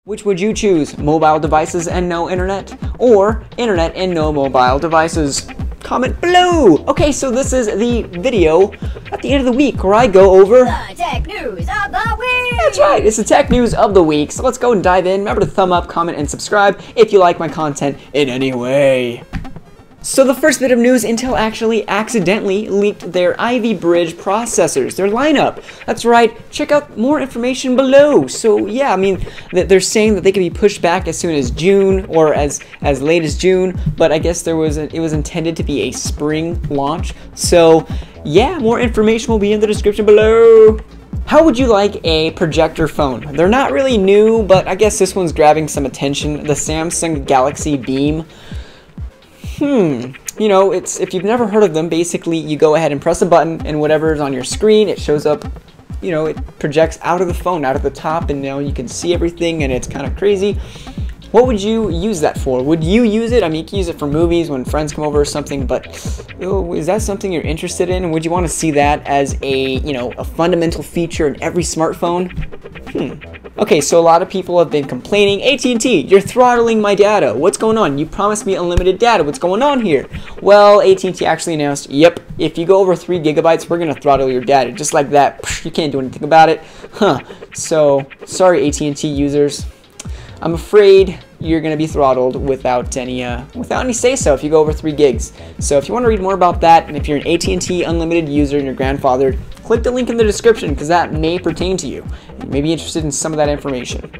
Which would you choose? Mobile devices and no internet? Or internet and no mobile devices? Comment below! Okay, so this is the video at the end of the week where I go over the tech news of the week! That's right, it's the tech news of the week. So let's go and dive in. Remember to thumb up, comment, and subscribe if you like my content in any way. So the first bit of news, Intel actually accidentally leaked their Ivy Bridge processors, their lineup. That's right, check out more information below. So yeah, I mean, they're saying that they could be pushed back as soon as June or as late as June, but I guess it was intended to be a spring launch. So yeah, more information will be in the description below. How would you like a projector phone? They're not really new, but I guess this one's grabbing some attention. The Samsung Galaxy Beam. You know, if you've never heard of them, basically you go ahead and press a button and whatever is on your screen, it shows up, you know, it projects out of the phone, out of the top, and now you can see everything and it's kind of crazy. What would you use that for? Would you use it? I mean, you can use it for movies when friends come over or something, but is that something you're interested in? Would you want to see that as a, you know, a fundamental feature in every smartphone? Okay, so a lot of people have been complaining, AT&T, you're throttling my data. What's going on? You promised me unlimited data. What's going on here? Well, AT&T actually announced, yep, if you go over 3 gigabytes, we're going to throttle your data. Just like that. You can't do anything about it. So, sorry AT&T users. I'm afraid you're going to be throttled without any say-so if you go over 3 gigs. So if you want to read more about that, and if you're an AT&T unlimited user and you're grandfathered, click the link in the description because that may pertain to you. You may be interested in some of that information.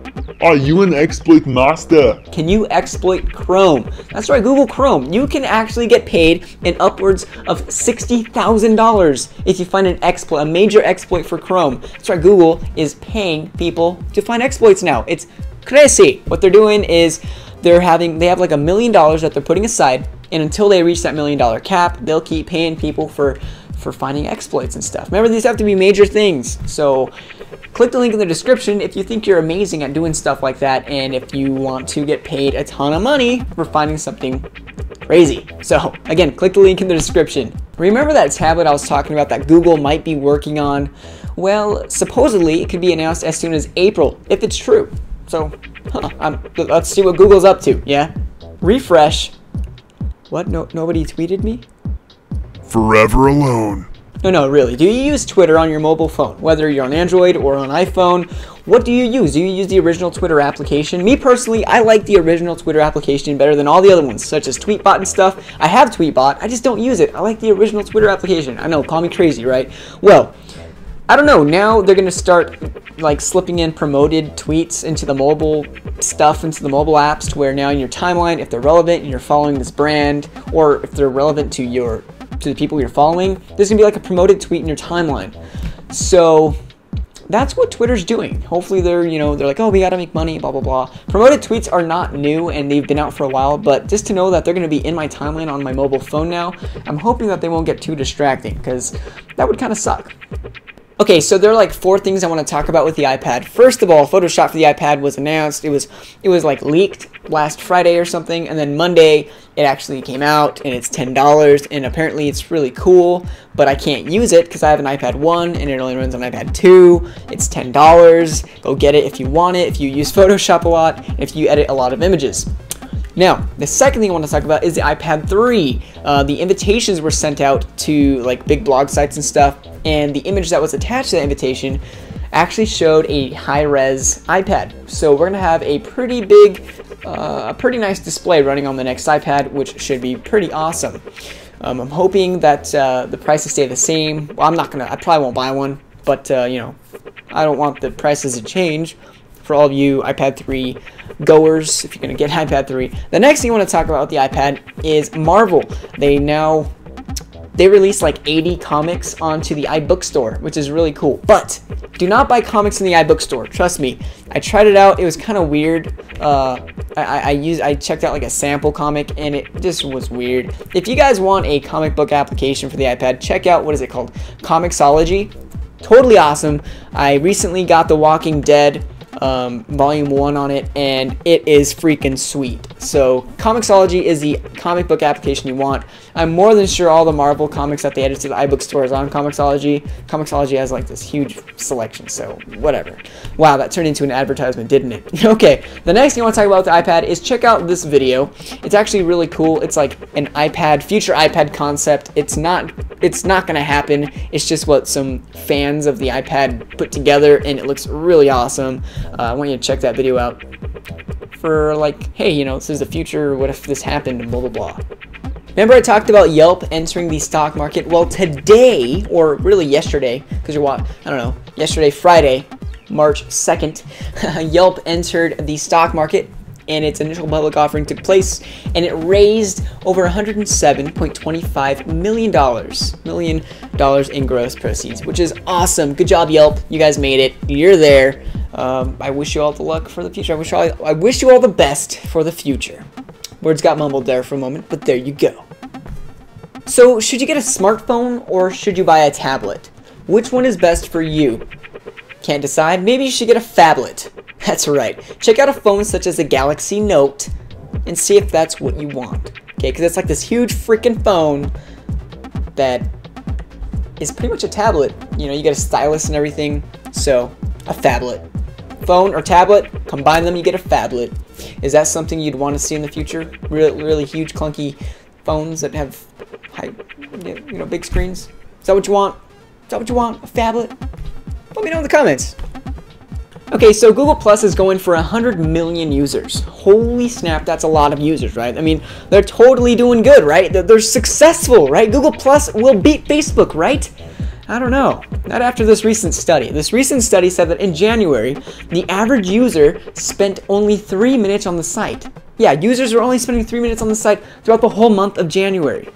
Are you an exploit master? Can you exploit Chrome? That's right, Google Chrome. You can actually get paid in upwards of $60,000 if you find an exploit, a major exploit for Chrome. That's right, Google is paying people to find exploits now. It's crazy. What they're doing is they have like $1 million that they're putting aside, and until they reach that $1 million cap, they'll keep paying people for finding exploits and stuff. Remember, these have to be major things. So click the link in the description if you think you're amazing at doing stuff like that, and if you want to get paid a ton of money for finding something crazy. So again, click the link in the description. Remember that tablet I was talking about that Google might be working on? Well, supposedly it could be announced as soon as April, if it's true. So, let's see what Google's up to, yeah? Refresh. What? No, nobody tweeted me? Forever alone. No, really. Do you use Twitter on your mobile phone? Whether you're on Android or on iPhone, what do you use? Do you use the original Twitter application? Me personally, I like the original Twitter application better than all the other ones, such as Tweetbot and stuff. I have Tweetbot, I just don't use it. I like the original Twitter application. I know, call me crazy, right? Well, I don't know, now they're going to start like slipping in promoted tweets into the mobile stuff, into the mobile apps, to where now in your timeline, if they're relevant and you're following this brand, or if they're relevant to the people you're following, there's going to be like a promoted tweet in your timeline. So that's what Twitter's doing. Hopefully they're like, oh, we got to make money, blah, blah, blah. Promoted tweets are not new and they've been out for a while, but just to know that they're going to be in my timeline on my mobile phone now, I'm hoping that they won't get too distracting, because that would kind of suck. Okay, so there are like 4 things I want to talk about with the iPad. First of all, Photoshop for the iPad was announced. It was like leaked last Friday or something, and then Monday it actually came out, and it's $10, and apparently it's really cool, but I can't use it because I have an iPad 1 and it only runs on iPad 2. It's $10. Go get it if you want it, if you use Photoshop a lot, and if you edit a lot of images. Now, the second thing I want to talk about is the iPad 3. The invitations were sent out to like big blog sites and stuff, and the image that was attached to the invitation actually showed a high-res iPad. So we're going to have a pretty big, a pretty nice display running on the next iPad, which should be pretty awesome. I'm hoping that the prices stay the same. Well, I probably won't buy one, but you know, I don't want the prices to change for all of you iPad 3 goers, if you're going to get iPad 3. The next thing I want to talk about with the iPad is Marvel. They released like 80 comics onto the iBookstore, which is really cool. But do not buy comics in the iBookstore. Trust me. I tried it out. It was kind of weird. I checked out like a sample comic, and it just was weird. If you guys want a comic book application for the iPad, check out, what is it called? Comixology. Totally awesome. I recently got The Walking Dead Volume 1 on it, and it is freaking sweet. So Comixology is the comic book application you want. I'm more than sure all the Marvel comics that they added to the iBookstore is on Comixology. Comixology has like this huge selection, so whatever. Wow, that turned into an advertisement, didn't it? Okay, the next thing I want to talk about with the iPad is check out this video. It's actually really cool. It's like an iPad, future iPad concept. It's not gonna happen. It's just what some fans of the iPad put together, and it looks really awesome. I want you to check that video out for like, hey, you know, this is the future. What if this happened? And blah blah blah. Remember I talked about Yelp entering the stock market? Well, today, or really yesterday, because you're what, I don't know, yesterday, Friday, March 2nd, Yelp entered the stock market, and its initial public offering took place, and it raised over $107.25 million in gross proceeds, which is awesome. Good job, Yelp. You guys made it. You're there. I wish you all the luck for the future. I wish you all the best for the future. Words got mumbled there for a moment, but there you go. So, should you get a smartphone or should you buy a tablet? Which one is best for you? Can't decide? Maybe you should get a phablet. That's right. Check out a phone such as the Galaxy Note and see if that's what you want. Okay, because it's like this huge freaking phone that is pretty much a tablet. You know, you get a stylus and everything. So, a phablet. Phone or tablet, combine them, you get a phablet. Is that something you'd want to see in the future? Really huge, clunky phones that have high, you know, big screens? Is that what you want? Is that what you want? A phablet? Let me know in the comments. Okay, so Google Plus is going for 100 million users. Holy snap, that's a lot of users, right? I mean, they're totally doing good, right? They're successful, right? Google Plus will beat Facebook, right? I don't know. Not after this recent study. This recent study said that in January, the average user spent only 3 minutes on the site. Yeah, users are only spending 3 minutes on the site throughout the whole month of January.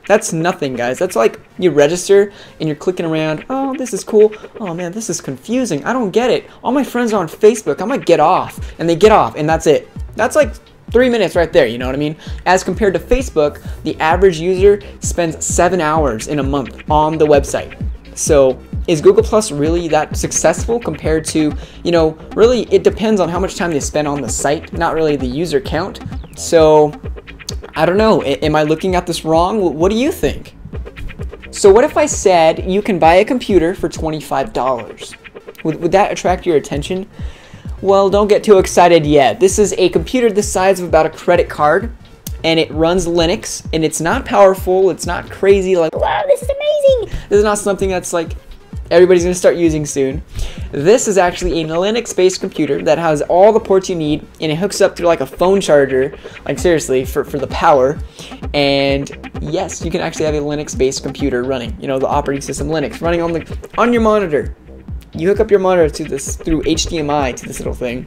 That's nothing, guys. That's like you register and you're clicking around. Oh, this is cool. Oh man, this is confusing. I don't get it. All my friends are on Facebook. I'm gonna get off. And they get off, and that's it. That's like 3 minutes right there, you know what I mean? As compared to Facebook, the average user spends 7 hours in a month on the website. So is Google Plus really that successful compared to, you know, really it depends on how much time they spend on the site, not really the user count. So I don't know, am I looking at this wrong? What do you think? So what if I said you can buy a computer for $25? Would that attract your attention? Well, don't get too excited yet. This is a computer the size of about a credit card, and it runs Linux, and it's not powerful, it's not crazy like, wow, this is amazing. This is not something that's like everybody's gonna start using soon. This is actually a Linux-based computer that has all the ports you need, and it hooks up through like a phone charger, like seriously, for the power. And yes, you can actually have a Linux-based computer running, you know, the operating system Linux, running on your monitor. You hook up your monitor to this through HDMI to this little thing.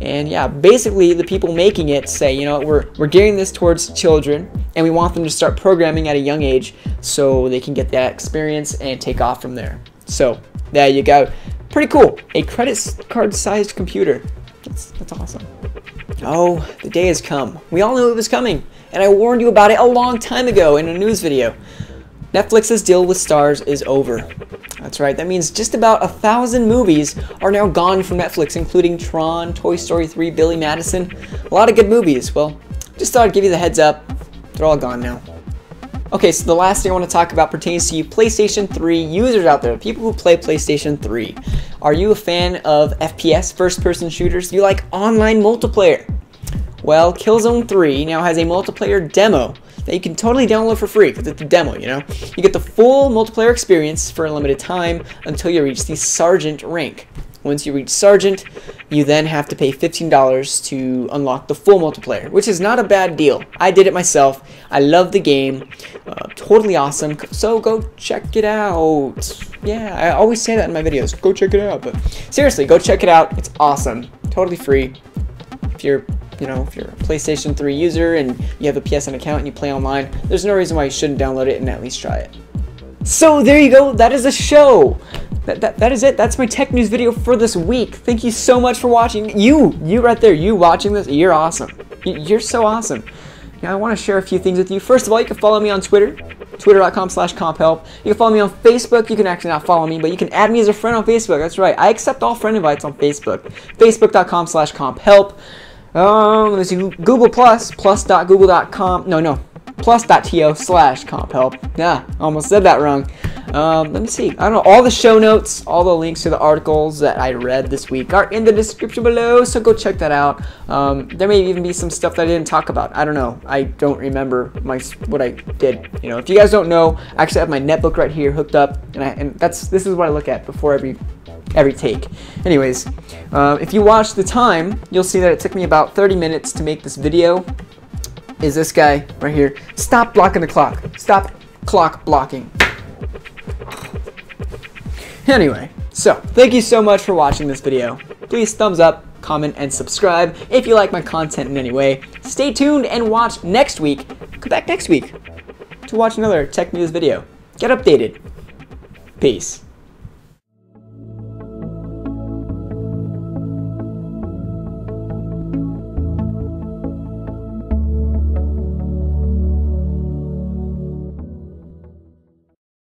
And yeah, basically the people making it say, you know, we're gearing this towards children, and we want them to start programming at a young age so they can get that experience and take off from there. So there you go. Pretty cool. A credit card sized computer. That's awesome. Oh, the day has come. We all knew it was coming, and I warned you about it a long time ago in a news video. Netflix's deal with Starz is over. That's right, that means just about 1,000 movies are now gone from Netflix, including Tron, Toy Story 3, Billy Madison. A lot of good movies. Well, just thought I'd give you the heads up. They're all gone now. Okay, so the last thing I want to talk about pertains to you PlayStation 3 users out there, people who play PlayStation 3. Are you a fan of FPS, first-person shooters? Do you like online multiplayer? Well, Killzone 3 now has a multiplayer demo that you can totally download for free, because it's a demo, you know? You get the full multiplayer experience for a limited time until you reach the Sergeant rank. Once you reach Sergeant, you then have to pay $15 to unlock the full multiplayer, which is not a bad deal. I did it myself. I love the game. Totally awesome. So go check it out. Yeah, I always say that in my videos. Go check it out. But seriously, go check it out. It's awesome. Totally free. If you're a PlayStation 3 user and you have a PSN account and you play online, there's no reason why you shouldn't download it and at least try it. So there you go. That is the show. That is it. That's my tech news video for this week. Thank you so much for watching. You right there, you watching this, you're awesome. You're so awesome. Now I want to share a few things with you. First of all, you can follow me on Twitter. twitter.com/comphelp. You can follow me on Facebook. You can actually not follow me, but you can add me as a friend on Facebook. That's right. I accept all friend invites on Facebook. Facebook.com/comphelp. Let me see. Google plus.google.com. No. plus.to/comphelp. Yeah, almost said that wrong. Let me see. I don't know. All the show notes, all the links to the articles that I read this week are in the description below, so go check that out. There may even be some stuff that I didn't talk about. I don't know. I don't remember what I did. You know, if you guys don't know, I actually have my netbook right here hooked up, and this is what I look at before every take. Anyways, if you watch the time, you'll see that it took me about 30 minutes to make this video. Is this guy right here. Stop blocking the clock. Stop clock blocking. Anyway, so thank you so much for watching this video. Please thumbs up, comment, and subscribe if you like my content in any way. Stay tuned and watch next week. Come back next week to watch another tech news video. Get updated. Peace.